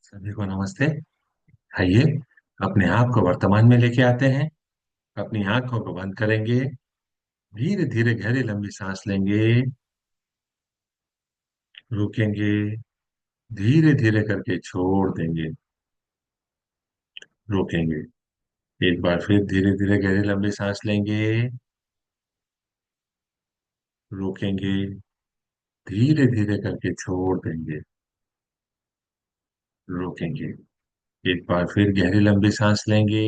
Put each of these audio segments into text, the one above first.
सभी को नमस्ते। आइए अपने आप को वर्तमान में लेके आते हैं। अपनी आंखों को बंद करेंगे। धीरे धीरे गहरी लंबी सांस लेंगे। रुकेंगे। धीरे धीरे करके छोड़ देंगे। रोकेंगे। एक बार फिर धीरे धीरे गहरी लंबी सांस लेंगे। रोकेंगे। धीरे धीरे करके छोड़ देंगे। रोकेंगे। एक बार फिर गहरी लंबी सांस लेंगे।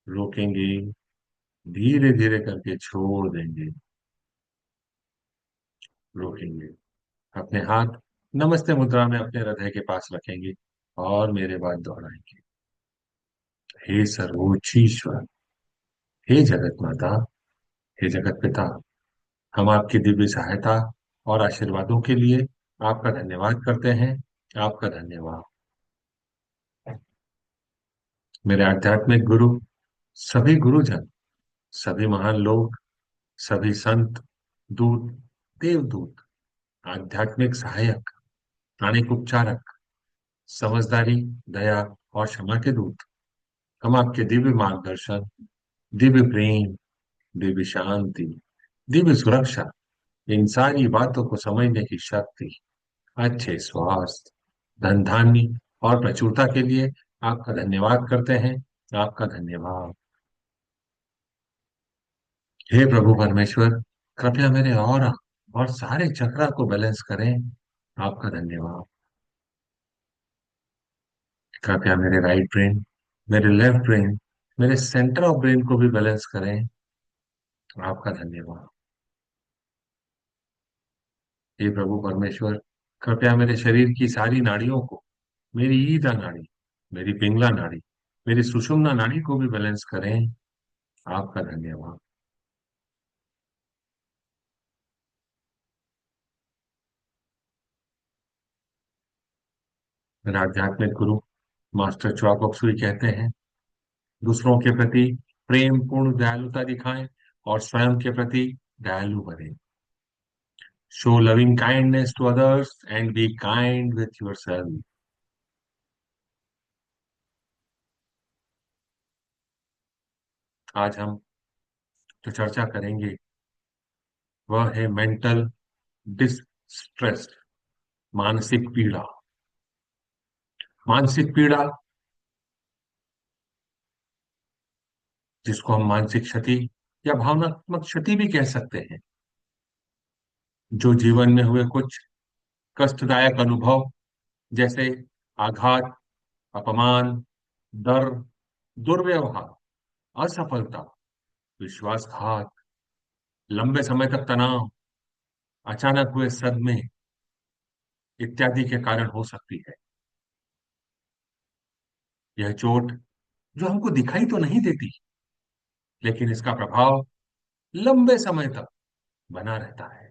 रोकेंगे। धीरे धीरे करके छोड़ देंगे। रोकेंगे। अपने हाथ नमस्ते मुद्रा में अपने हृदय के पास रखेंगे और मेरे बाद दोहराएंगे। हे सर्वोच्च ईश्वर, हे जगत माता, हे जगत पिता, हम आपकी दिव्य सहायता और आशीर्वादों के लिए आपका धन्यवाद करते हैं। आपका धन्यवाद। मेरे आध्यात्मिक गुरु, सभी गुरुजन, सभी महान लोग, सभी संत, दूत, देवदूत, आध्यात्मिक सहायक, प्राणिक उपचारक, समझदारी, दया और क्षमा के दूत, हम आपके दिव्य मार्गदर्शन, दिव्य प्रेम, दिव्य शांति, दिव्य सुरक्षा, इन सारी बातों को समझने की शक्ति, अच्छे स्वास्थ्य, धन धान्य और प्रचुरता के लिए आपका धन्यवाद करते हैं। आपका धन्यवाद। हे प्रभु परमेश्वर, कृपया मेरे और सारे चक्रा को बैलेंस करें। आपका धन्यवाद। कृपया मेरे राइट ब्रेन, मेरे लेफ्ट ब्रेन, मेरे सेंटर ऑफ ब्रेन को भी बैलेंस करें। आपका धन्यवाद। हे प्रभु परमेश्वर, कृपया मेरे शरीर की सारी नाड़ियों को, मेरी ईदा नाड़ी, मेरी पिंगला नाड़ी, मेरी सुषुम्ना नाड़ी को भी बैलेंस करें। आपका धन्यवाद। मेरा आध्यात्मिक गुरु मास्टर च्वाकोक्सुई कहते हैं, दूसरों के प्रति प्रेम पूर्ण दयालुता दिखाएं और स्वयं के प्रति दयालु बने। Show loving kindness to others and be kind with yourself. आज हम जो चर्चा करेंगे वह है मेंटल डिस्ट्रेस, मानसिक पीड़ा। मानसिक पीड़ा, जिसको हम मानसिक क्षति या भावनात्मक क्षति भी कह सकते हैं, जो जीवन में हुए कुछ कष्टदायक अनुभव, जैसे आघात, अपमान, डर, दुर्व्यवहार, असफलता, विश्वासघात, लंबे समय तक तनाव, अचानक हुए सदमे इत्यादि के कारण हो सकती है। यह चोट जो हमको दिखाई तो नहीं देती, लेकिन इसका प्रभाव लंबे समय तक बना रहता है।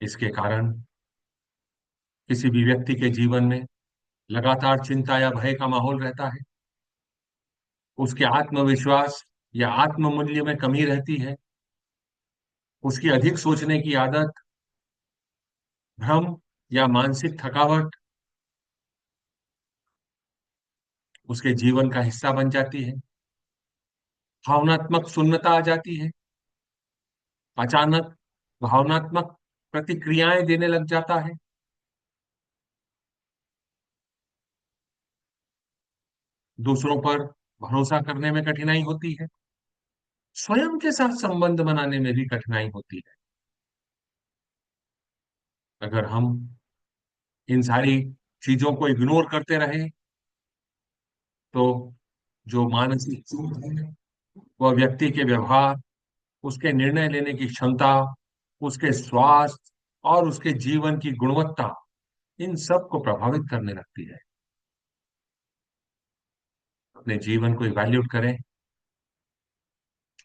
इसके कारण किसी भी व्यक्ति के जीवन में लगातार चिंता या भय का माहौल रहता है। उसके आत्मविश्वास या आत्ममूल्य में कमी रहती है। उसकी अधिक सोचने की आदत, भ्रम या मानसिक थकावट उसके जीवन का हिस्सा बन जाती है। भावनात्मक शून्यता आ जाती है। अचानक भावनात्मक प्रतिक्रियाएं देने लग जाता है। दूसरों पर भरोसा करने में कठिनाई होती है। स्वयं के साथ संबंध बनाने में भी कठिनाई होती है। अगर हम इन सारी चीजों को इग्नोर करते रहे तो जो मानसिक चोट है वह व्यक्ति के व्यवहार, उसके निर्णय लेने की क्षमता, उसके स्वास्थ्य और उसके जीवन की गुणवत्ता, इन सब को प्रभावित करने लगती है। अपने जीवन को इवैल्यूएट करें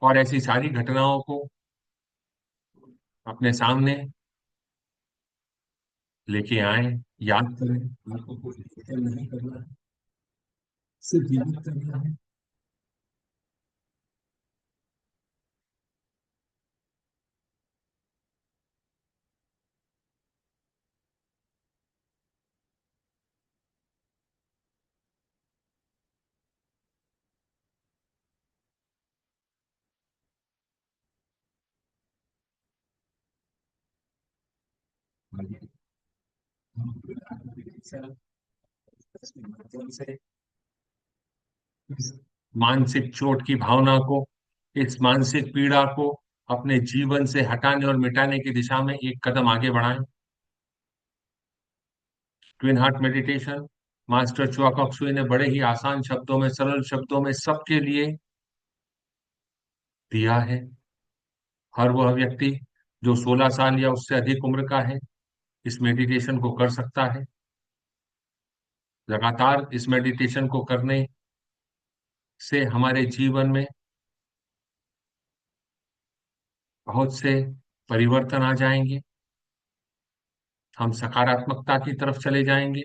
और ऐसी सारी घटनाओं को अपने सामने लेके आए, याद करें। आपको कुछ नहीं करना है, सिर्फ याद करना है। से इस मानसिक चोट की भावना को, इस मानसिक पीड़ा को अपने जीवन से हटाने और मिटाने की दिशा में एक कदम आगे बढ़ाएं। ट्विन हार्ट मेडिटेशन मास्टर च्योआक सुई ने बड़े ही आसान शब्दों में, सरल शब्दों में सबके लिए दिया है। हर वह व्यक्ति जो 16 साल या उससे अधिक उम्र का है इस मेडिटेशन को कर सकता है। लगातार इस मेडिटेशन को करने से हमारे जीवन में बहुत से परिवर्तन आ जाएंगे। हम सकारात्मकता की तरफ चले जाएंगे।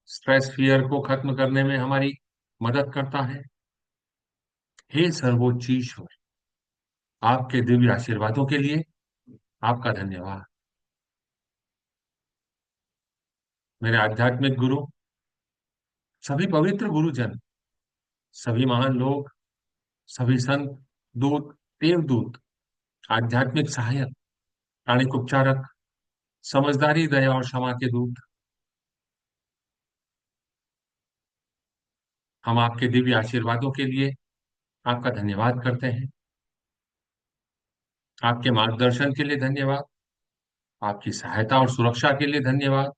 स्ट्रेस फियर को खत्म करने में हमारी मदद करता है। हे सर्वोच्च ईश्वर, आपके दिव्य आशीर्वादों के लिए आपका धन्यवाद। मेरे आध्यात्मिक गुरु, सभी पवित्र गुरुजन, सभी महान लोग, सभी संत, दूत, देवदूत, आध्यात्मिक सहायक, प्राणिक उपचारक, समझदारी, दया और क्षमा के दूत, हम आपके दिव्य आशीर्वादों के लिए आपका धन्यवाद करते हैं। आपके मार्गदर्शन के लिए धन्यवाद। आपकी सहायता और सुरक्षा के लिए धन्यवाद।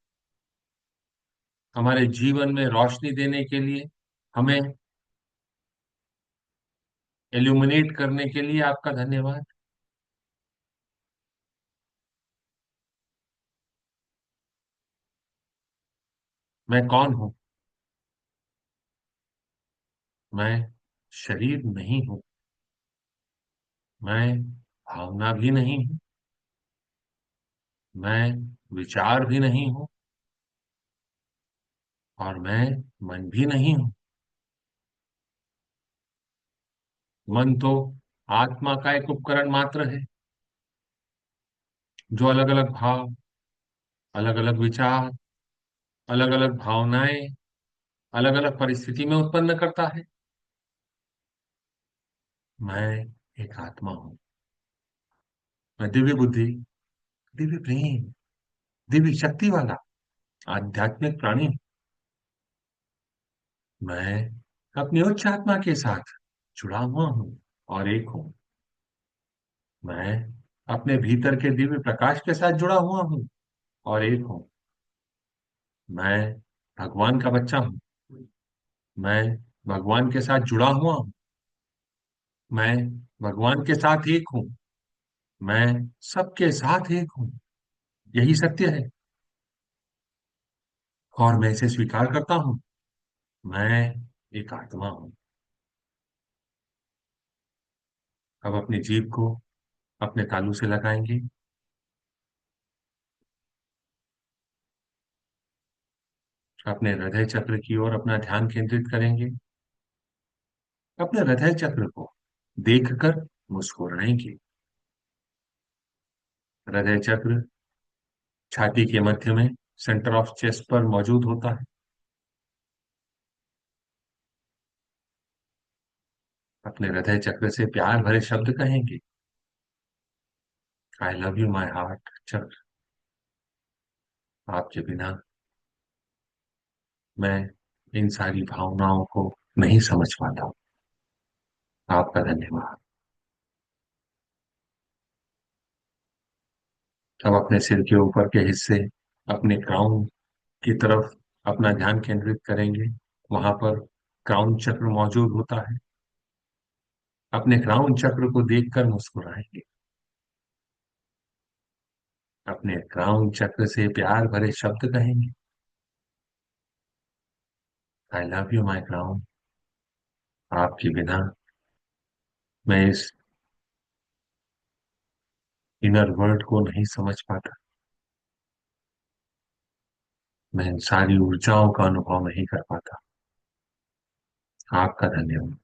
हमारे जीवन में रोशनी देने के लिए, हमें इल्यूमिनेट करने के लिए आपका धन्यवाद। मैं कौन हूं? मैं शरीर नहीं हूं। मैं भावना भी नहीं हूं। मैं विचार भी नहीं हूं। और मैं मन भी नहीं हूं। मन तो आत्मा का एक उपकरण मात्र है जो अलग अलग भाव, अलग अलग विचार, अलग अलग भावनाएं अलग अलग परिस्थिति में उत्पन्न करता है। मैं एक आत्मा हूं। मैं दिव्य बुद्धि, दिव्य प्रेम, दिव्य शक्ति वाला आध्यात्मिक प्राणी हूं। मैं अपनी उच्च आत्मा के साथ जुड़ा हुआ हूं और एक हूं। मैं अपने भीतर के दिव्य प्रकाश के साथ जुड़ा हुआ हूं और एक हूं। मैं भगवान का बच्चा हूं। मैं भगवान के साथ जुड़ा हुआ हूं। मैं भगवान के साथ एक हूं। मैं सबके साथ एक हूं। यही सत्य है और मैं इसे स्वीकार करता हूं। मैं एक आत्मा हूं। अब अपनी जीभ को अपने तालू से लगाएंगे। अपने हृदय चक्र की ओर अपना ध्यान केंद्रित करेंगे। अपने हृदय चक्र को देखकर मुस्कुराएंगे। हृदय चक्र छाती के मध्य में, सेंटर ऑफ चेस्ट पर मौजूद होता है। अपने हृदय चक्र से प्यार भरे शब्द कहेंगे। I love you my heart चक्र। आपके बिना मैं इन सारी भावनाओं को नहीं समझ पाता। आपका धन्यवाद। अब अपने सिर के ऊपर के हिस्से, अपने क्राउन की तरफ अपना ध्यान केंद्रित करेंगे। वहां पर क्राउन चक्र मौजूद होता है। अपने क्राउन चक्र को देखकर मुस्कुराएंगे। अपने क्राउन चक्र से प्यार भरे शब्द कहेंगे। I love you my crown. आपके बिना मैं इस इनर वर्ल्ड को नहीं समझ पाता। मैं इन सारी ऊर्जाओं का अनुभव नहीं कर पाता। आपका धन्यवाद।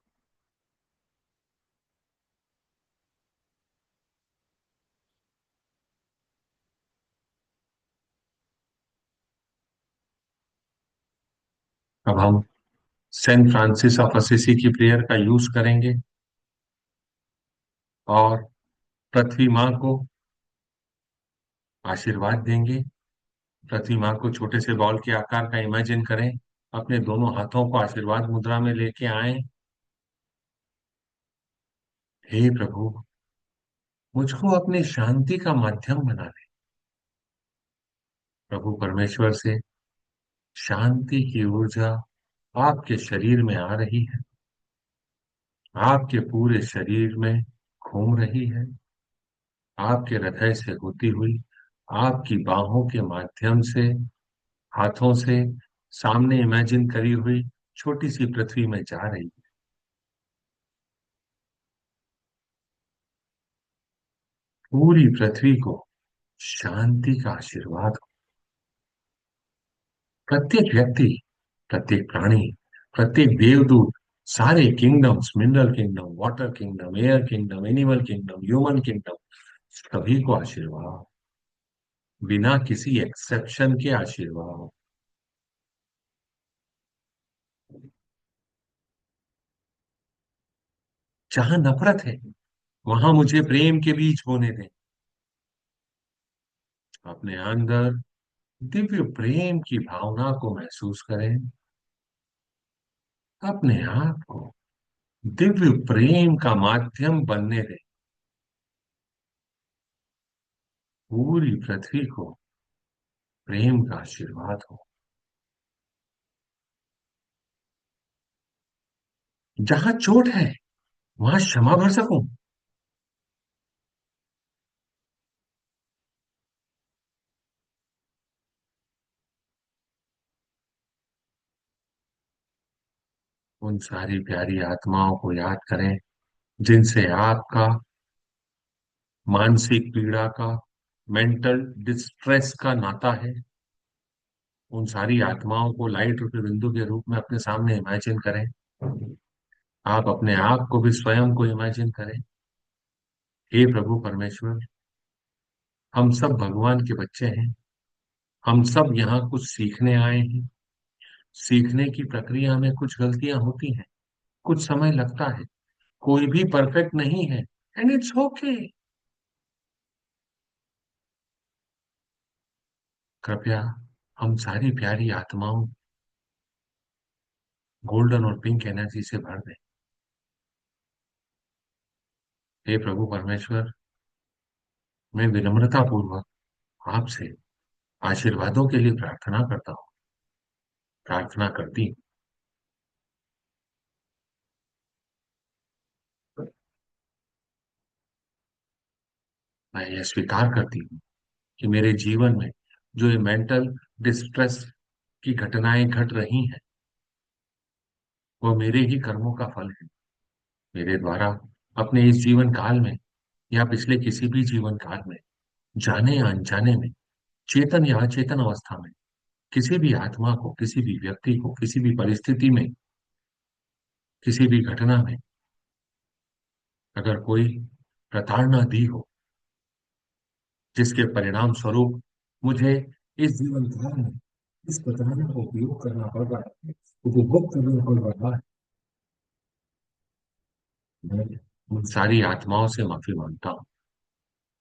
अब हम सेंट फ्रांसिस ऑफ असिसी की प्रेयर का यूज करेंगे। और पृथ्वी माँ को आशीर्वाद देंगे। पृथ्वी माँ को छोटे से बॉल के आकार का इमेजिन करें, अपने दोनों हाथों को आशीर्वाद मुद्रा में लेके आए। हे प्रभु, मुझको अपनी शांति का माध्यम बना दे। प्रभु परमेश्वर से शांति की ऊर्जा आपके शरीर में आ रही है, आपके पूरे शरीर में घूम रही है, आपके हृदय से होती हुई आपकी बाहों के माध्यम से, हाथों से सामने इमेजिन करी हुई छोटी सी पृथ्वी में जा रही है। पूरी पृथ्वी को शांति का आशीर्वाद हो। प्रत्येक व्यक्ति, प्रत्येक प्राणी, प्रत्येक देवदूत, सारे kingdoms, mineral kingdom, water kingdom, air kingdom, animal kingdom, human kingdom, सभी को आशीर्वाद, बिना किसी एक्सेप्शन के आशीर्वाद। जहां नफरत है वहां मुझे प्रेम के बीज बोने दें। अपने अंदर दिव्य प्रेम की भावना को महसूस करें। अपने आप को दिव्य प्रेम का माध्यम बनने दें। पूरी पृथ्वी को प्रेम का आशीर्वाद हो। जहां चोट है वहां क्षमा भर सकूं। उन सारी प्यारी आत्माओं को याद करें जिनसे आपका मानसिक पीड़ा का, मेंटल डिस्ट्रेस का नाता है। उन सारी आत्माओं को लाइट रूपी बिंदु के रूप में अपने सामने इमेजिन करें। आप अपने आप को भी स्वयं को इमेजिन करें। हे प्रभु परमेश्वर, हम सब भगवान के बच्चे हैं। हम सब यहाँ कुछ सीखने आए हैं। सीखने की प्रक्रिया में कुछ गलतियां होती हैं, कुछ समय लगता है, कोई भी परफेक्ट नहीं है, एंड इट्स ओके। कृपया हम सारी प्यारी आत्माओं गोल्डन और पिंक एनर्जी से भर दें। हे प्रभु परमेश्वर, मैं विनम्रता पूर्वक आपसे आशीर्वादों के लिए प्रार्थना करता हूँ, प्रार्थना करती हूँ। मैं यह स्वीकार करती हूँ कि मेरे जीवन में जो ये मेंटल डिस्ट्रेस की घटनाएं घट रही हैं, वो मेरे ही कर्मों का फल है। मेरे द्वारा अपने इस जीवन काल में या पिछले किसी भी जीवन काल में, जाने या अनजाने में, चेतन या अचेतन अवस्था में, किसी भी आत्मा को, किसी भी व्यक्ति को, किसी भी परिस्थिति में, किसी भी घटना में अगर कोई प्रताड़ना दी हो, जिसके परिणाम स्वरूप मुझे इस जीवन काल में इस प्रताड़ना का उपयोग करना पड़ रहा है, उपभोग करना पड़ रहा है, मैं उन सारी आत्माओं से माफी मांगता हूँ।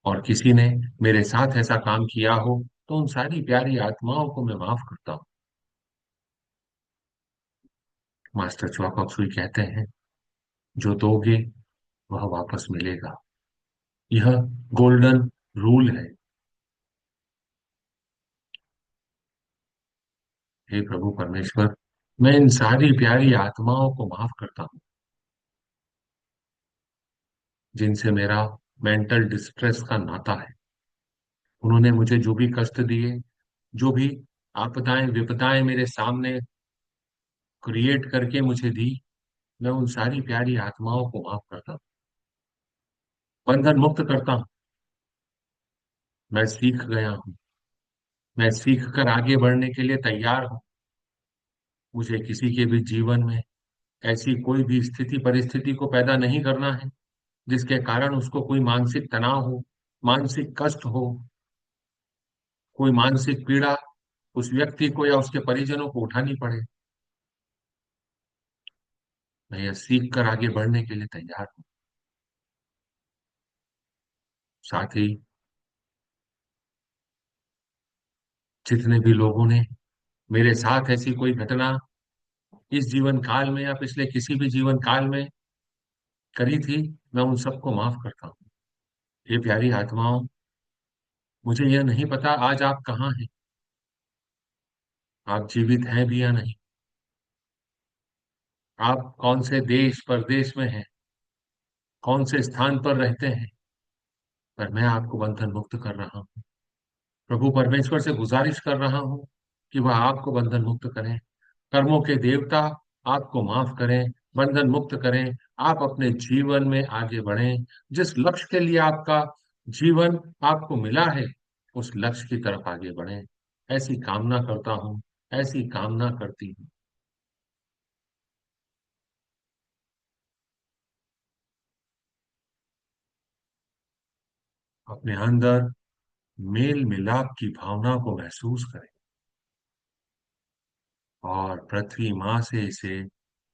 और किसी ने मेरे साथ ऐसा काम किया हो तो उन सारी प्यारी आत्माओं को मैं माफ करता हूँ। मास्टर च्वाकोक्सुई कहते हैं, जो दोगे वह वापस मिलेगा। यह गोल्डन रूल है। हे प्रभु परमेश्वर, मैं इन सारी प्यारी आत्माओं को माफ करता हूँ जिनसे मेरा मेंटल डिस्ट्रेस का नाता है। उन्होंने मुझे जो भी कष्ट दिए, जो भी आपदाएं विपदाएं मेरे सामने क्रिएट करके मुझे दी, मैं उन सारी प्यारी आत्माओं को माफ करता हूँ, बंधन मुक्त करता हूँ। मैं सीख गया हूँ। मैं सीख कर आगे बढ़ने के लिए तैयार हूँ। मुझे किसी के भी जीवन में ऐसी कोई भी स्थिति परिस्थिति को पैदा नहीं करना है जिसके कारण उसको कोई मानसिक तनाव हो, मानसिक कष्ट हो, कोई मानसिक पीड़ा उस व्यक्ति को या उसके परिजनों को उठानी पड़े। मैं यह सीख कर आगे बढ़ने के लिए तैयार हूँ। साथ ही जितने भी लोगों ने मेरे साथ ऐसी कोई घटना इस जीवन काल में या पिछले किसी भी जीवन काल में करी थी, मैं उन सबको माफ करता हूँ। ये प्यारी आत्माओं, मुझे यह नहीं पता आज आप कहाँ हैं, आप जीवित हैं भी या नहीं, आप कौन से देश परदेश में हैं, कौन से स्थान पर रहते हैं, पर मैं आपको बंधन मुक्त कर रहा हूँ। प्रभु परमेश्वर से गुजारिश कर रहा हूँ कि वह आपको बंधन मुक्त करें। कर्मों के देवता आपको माफ करें, बंधन मुक्त करें। आप अपने जीवन में आगे बढ़ें। जिस लक्ष्य के लिए आपका जीवन आपको मिला है, उस लक्ष्य की तरफ आगे बढ़ें। ऐसी कामना करता हूँ, ऐसी कामना करती हूँ। अपने अंदर मेल मिलाप की भावना को महसूस करें और पृथ्वी माँ से इसे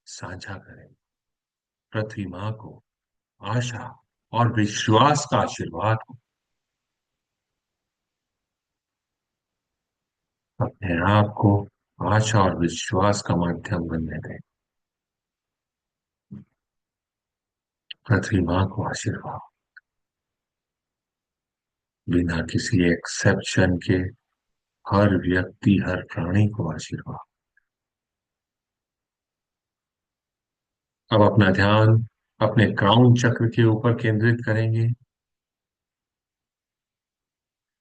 साझा करें। पृथ्वी माँ को आशा और विश्वास का आशीर्वाद हो। अपने आप को आशा और विश्वास का माध्यम बनने दें। पृथ्वी माँ को आशीर्वाद, बिना किसी एक्सेप्शन के हर व्यक्ति, हर प्राणी को आशीर्वाद। अब अपना ध्यान अपने क्राउन चक्र के ऊपर केंद्रित करेंगे।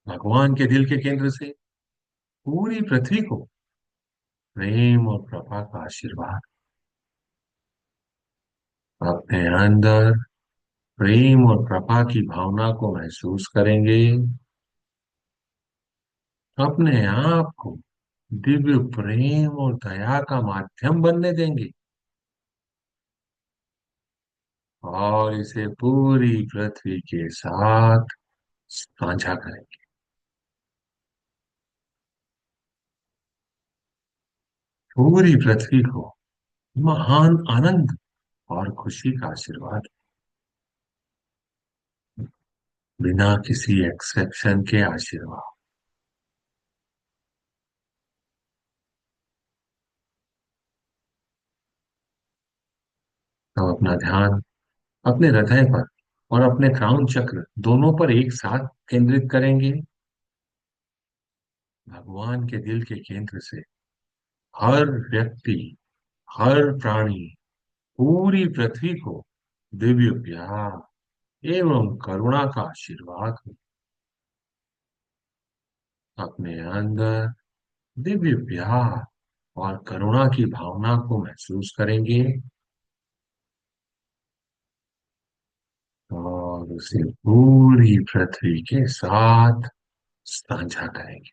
भगवान के दिल के केंद्र से पूरी पृथ्वी को प्रेम और कृपा का आशीर्वाद। अपने अंदर प्रेम और कृपा की भावना को महसूस करेंगे। अपने आप को दिव्य प्रेम और दया का माध्यम बनने देंगे और इसे पूरी पृथ्वी के साथ साझा करेंगे। पूरी पृथ्वी को महान आनंद और खुशी का आशीर्वाद, बिना किसी एक्सेप्शन के आशीर्वाद। तो अपना ध्यान अपने हृदय पर और अपने क्राउन चक्र दोनों पर एक साथ केंद्रित करेंगे। भगवान के दिल के केंद्र से हर व्यक्ति, हर प्राणी, पूरी पृथ्वी को दिव्य प्यार एवं करुणा का आशीर्वाद हो। अपने अंदर दिव्य प्यार और करुणा की भावना को महसूस करेंगे और उसे पूरी पृथ्वी के साथ साझा करेंगे।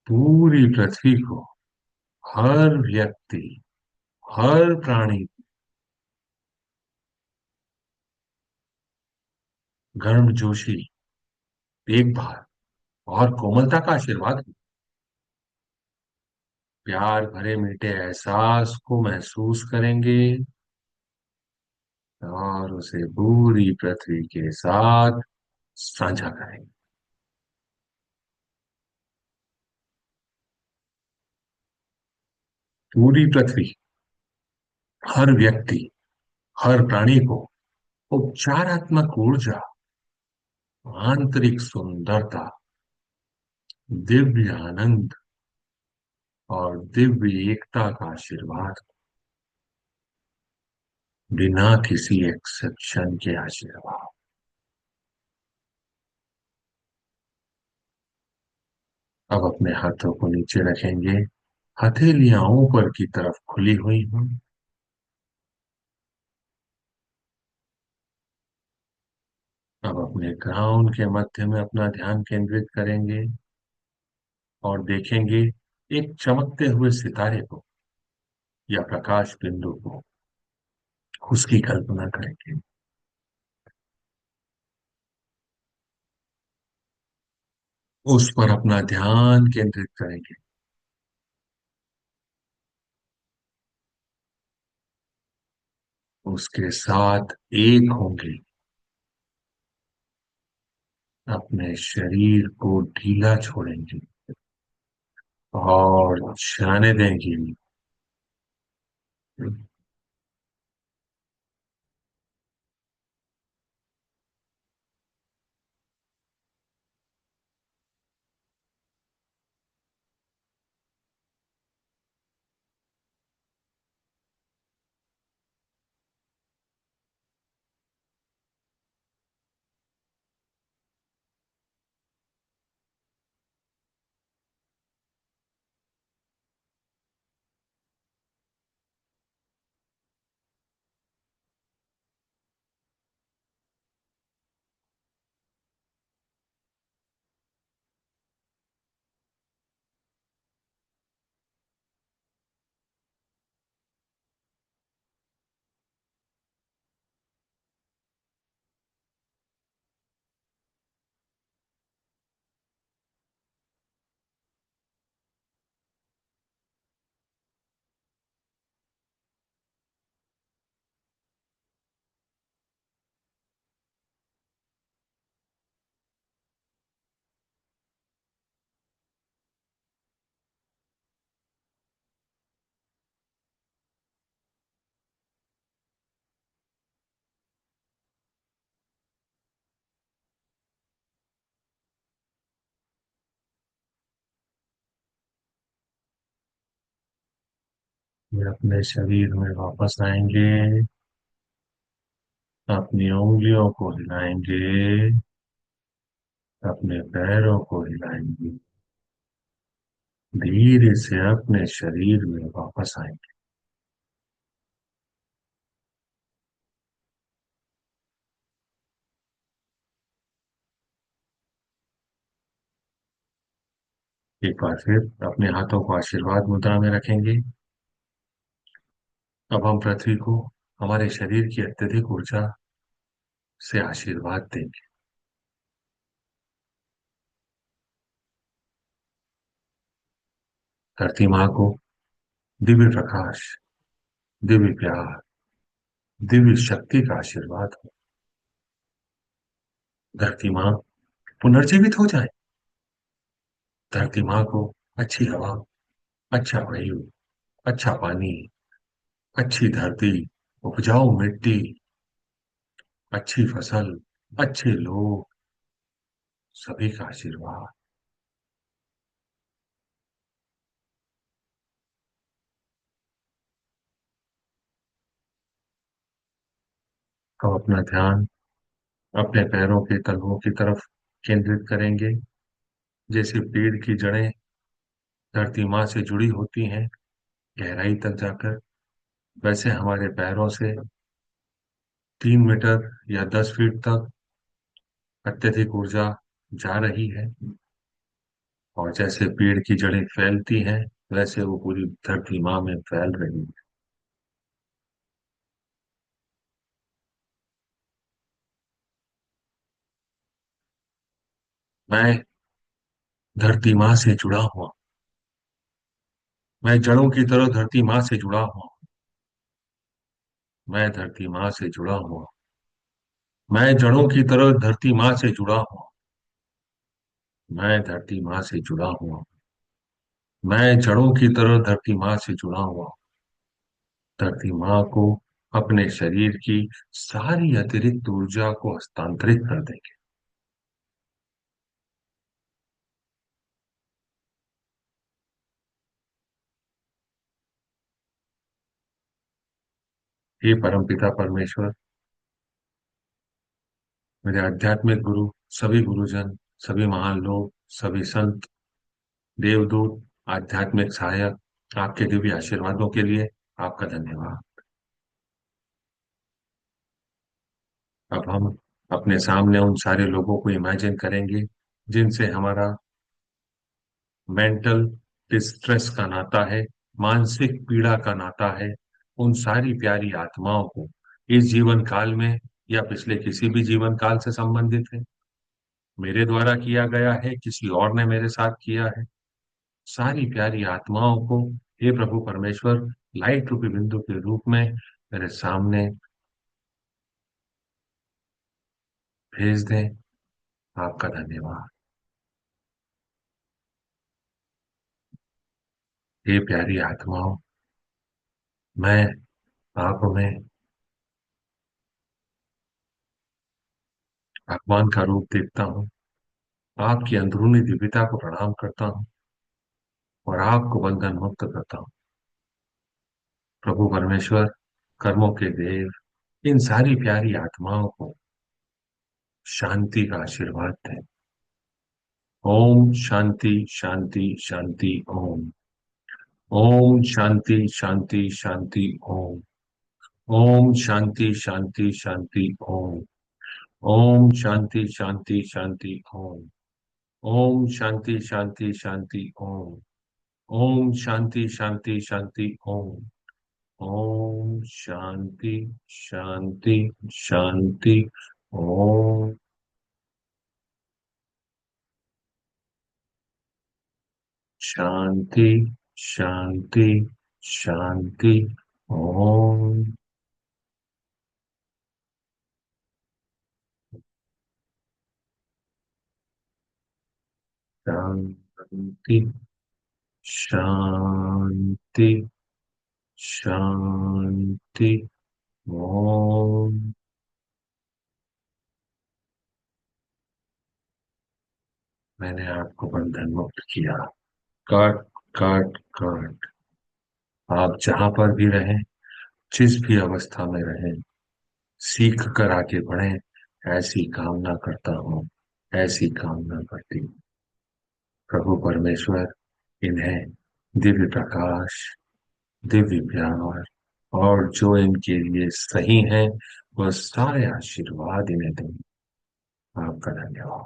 पूरी पृथ्वी को हर व्यक्ति, हर प्राणी गर्मजोशी, देखभाल और कोमलता का आशीर्वाद, प्यार भरे मीठे एहसास को महसूस करेंगे और उसे पूरी पृथ्वी के साथ साझा करेंगे। पूरी पृथ्वी, हर व्यक्ति, हर प्राणी को उपचारात्मक ऊर्जा, आंतरिक सुंदरता, दिव्य आनंद और दिव्य एकता का आशीर्वाद, बिना किसी एक्सेप्शन के आशीर्वाद। अब अपने हाथों को नीचे रखेंगे, हथेलियां ऊपर की तरफ खुली हुई हों। अब अपने क्राउन के मध्य में अपना ध्यान केंद्रित करेंगे और देखेंगे एक चमकते हुए सितारे को या प्रकाश बिंदु को, उसकी कल्पना करेंगे। उस पर अपना ध्यान केंद्रित करेंगे। उसके साथ एक होंगे, अपने शरीर को ढीला छोड़ेंगे और जाने देंगे। ये अपने शरीर में वापस आएंगे, अपनी उंगलियों को हिलाएंगे, अपने पैरों को हिलाएंगे, धीरे से अपने शरीर में वापस आएंगे। एक बार फिर अपने हाथों को आशीर्वाद मुद्रा में रखेंगे। अब हम पृथ्वी को हमारे शरीर की अत्यधिक ऊर्जा से आशीर्वाद देंगे। धरती माँ को दिव्य प्रकाश, दिव्य प्यार, दिव्य शक्ति का आशीर्वाद हो। धरती माँ पुनर्जीवित हो जाए। धरती माँ को अच्छी हवा, अच्छा वायु, अच्छा पानी, अच्छी धरती, उपजाऊ मिट्टी, अच्छी फसल, अच्छे लोग, सभी का आशीर्वाद। हम अपना ध्यान अपने पैरों के तलवों की तरफ केंद्रित करेंगे। जैसे पेड़ की जड़ें धरती माँ से जुड़ी होती हैं गहराई तक जाकर, वैसे हमारे पैरों से 3 मीटर या 10 फीट तक अत्यधिक ऊर्जा जा रही है। और जैसे पेड़ की जड़ें फैलती हैं, वैसे वो पूरी धरती माँ में फैल रही है। मैं धरती माँ से जुड़ा हुआ, मैं जड़ों की तरह धरती माँ से जुड़ा हुआ, मैं धरती माँ से जुड़ा हुआ, मैं जड़ों की तरह धरती माँ से जुड़ा हुआ, मैं धरती माँ से जुड़ा हुआ, मैं जड़ों की तरह धरती माँ से जुड़ा हुआ। धरती माँ को अपने शरीर की सारी अतिरिक्त ऊर्जा को हस्तांतरित कर देंगे। हे परमपिता परमेश्वर, मेरे आध्यात्मिक गुरु, सभी गुरुजन, सभी महान लोग, सभी संत, देवदूत, आध्यात्मिक सहायक, आपके दिव्य आशीर्वादों के लिए आपका धन्यवाद। अब हम अपने सामने उन सारे लोगों को इमेजिन करेंगे जिनसे हमारा मेंटल डिस्ट्रेस का नाता है, मानसिक पीड़ा का नाता है। उन सारी प्यारी आत्माओं को इस जीवन काल में या पिछले किसी भी जीवन काल से संबंधित है, मेरे द्वारा किया गया है, किसी और ने मेरे साथ किया है, सारी प्यारी आत्माओं को हे प्रभु परमेश्वर लाइट रूपी बिंदु के रूप में मेरे सामने भेज दें। आपका धन्यवाद। हे प्यारी आत्माओं, मैं आप में भगवान का रूप देखता हूँ। आपकी अंदरूनी दिव्यता को प्रणाम करता हूँ और आपको बंधन मुक्त करता हूँ। प्रभु परमेश्वर, कर्मों के देव, इन सारी प्यारी आत्माओं को शांति का आशीर्वाद दें। ओम शांति शांति शांति ओम। ओम शांति शांति शांति ओम। ओम शांति शांति शांति ओम। ओम शांति शांति शांति ओम। ओम शांति शांति शांति ओम। ओम शांति शांति शांति ओम। ओम शांति शांति शांति ओम। शांति शांति शांति ओम। शांति शांति शांति ओम। मैंने आपको बंधन मुक्त किया। Cut cut cut. आप जहां पर भी रहें, जिस भी अवस्था में रहें, सीख कर आगे बढ़ें, ऐसी कामना करता हूँ। ऐसी कामना करती हूँ। प्रभु परमेश्वर इन्हें दिव्य प्रकाश, दिव्य प्यार और जो इनके लिए सही है वह सारे आशीर्वाद इन्हें दें। आपका धन्यवाद।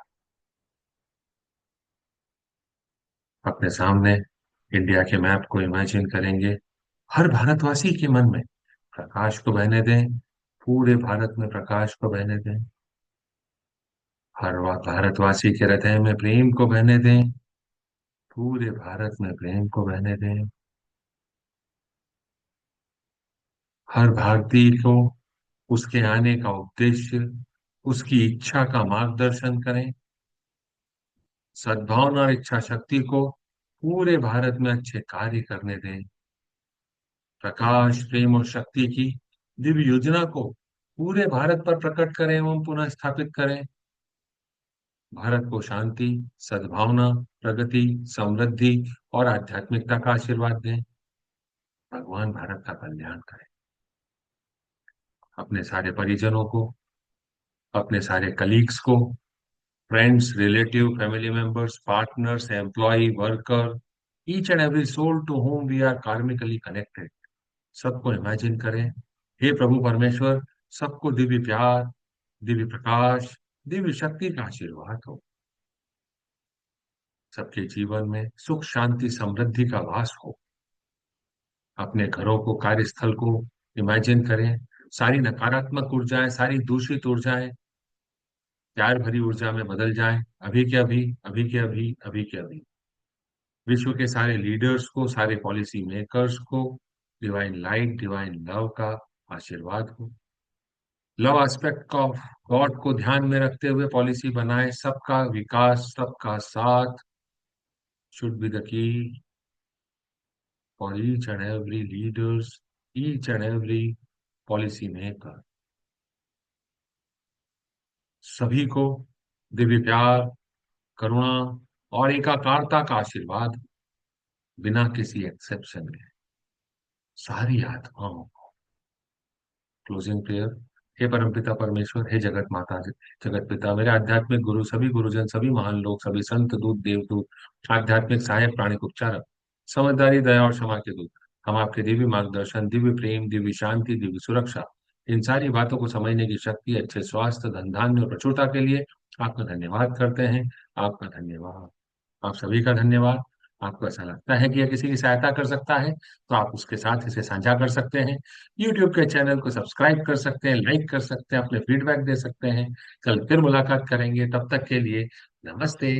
अपने सामने इंडिया के मैप को इमेजिन करेंगे। हर भारतवासी के मन में प्रकाश को बहने दें। पूरे भारत में प्रकाश को बहने दें। हर भारतवासी के हृदय में प्रेम को बहने दें। पूरे भारत में प्रेम को बहने दें। हर भारतीय को उसके आने का उद्देश्य, उसकी इच्छा का मार्गदर्शन करें। सद्भावना और इच्छा शक्ति को पूरे भारत में अच्छे कार्य करने दें। प्रकाश, प्रेम और शक्ति की दिव्य योजना को पूरे भारत पर प्रकट करें एवं पुनः स्थापित करें। भारत को शांति, सद्भावना, प्रगति, समृद्धि और आध्यात्मिकता का आशीर्वाद दें। भगवान भारत का कल्याण करें। अपने सारे परिजनों को, अपने सारे कलीग्स को, friends, relative, family members, partners, employ, worker, each and every soul to home we are karmically connected, सबको इमेजिन करें। हे प्रभु परमेश्वर, सबको दिव्य प्यार, दिव्य प्रकाश, दिव्य शक्ति का आशीर्वाद हो। सबके जीवन में सुख, शांति, समृद्धि का वास हो। अपने घरों को, कार्यस्थल को इमेजिन करें। सारी नकारात्मक ऊर्जाएं, सारी दूषित ऊर्जाएं प्यार भरी ऊर्जा में बदल जाएं। अभी के अभी, अभी के अभी, अभी के अभी। विश्व के सारे लीडर्स को, सारे पॉलिसी मेकर्स को डिवाइन लाइट, डिवाइन लव का आशीर्वाद हो। लव एस्पेक्ट ऑफ गॉड को ध्यान में रखते हुए पॉलिसी बनाए। सबका विकास, सबका साथ should be the key for each and every leaders, each and every policy maker. सभी को दिव्य प्यार, करुणा और एकाकारता का आशीर्वाद, बिना किसी एक्सेप्शन के सारी आत्माओं। Closing prayer. हे परमपिता परमेश्वर, हे जगत माता, जगत पिता, मेरे आध्यात्मिक गुरु, सभी गुरुजन, सभी महान लोग, सभी संत, दूत, देवदूत, आध्यात्मिक सहायक, प्राणिक उपचारक, समझदारी, दया और क्षमा के दूत, हम आपके दिव्य मार्गदर्शन, दिव्य प्रेम, दिव्य शांति, दिव्य सुरक्षा, इन सारी बातों को समझने की शक्ति, अच्छे स्वास्थ्य, धन धान्य और प्रचुरता के लिए आपका धन्यवाद करते हैं। आपका धन्यवाद। आप सभी का धन्यवाद। आपको ऐसा लगता है कि यह किसी की सहायता कर सकता है तो आप उसके साथ इसे साझा कर सकते हैं। YouTube के चैनल को सब्सक्राइब कर सकते हैं, लाइक कर सकते हैं, अपने फीडबैक दे सकते हैं। कल फिर मुलाकात करेंगे, तब तक के लिए नमस्ते।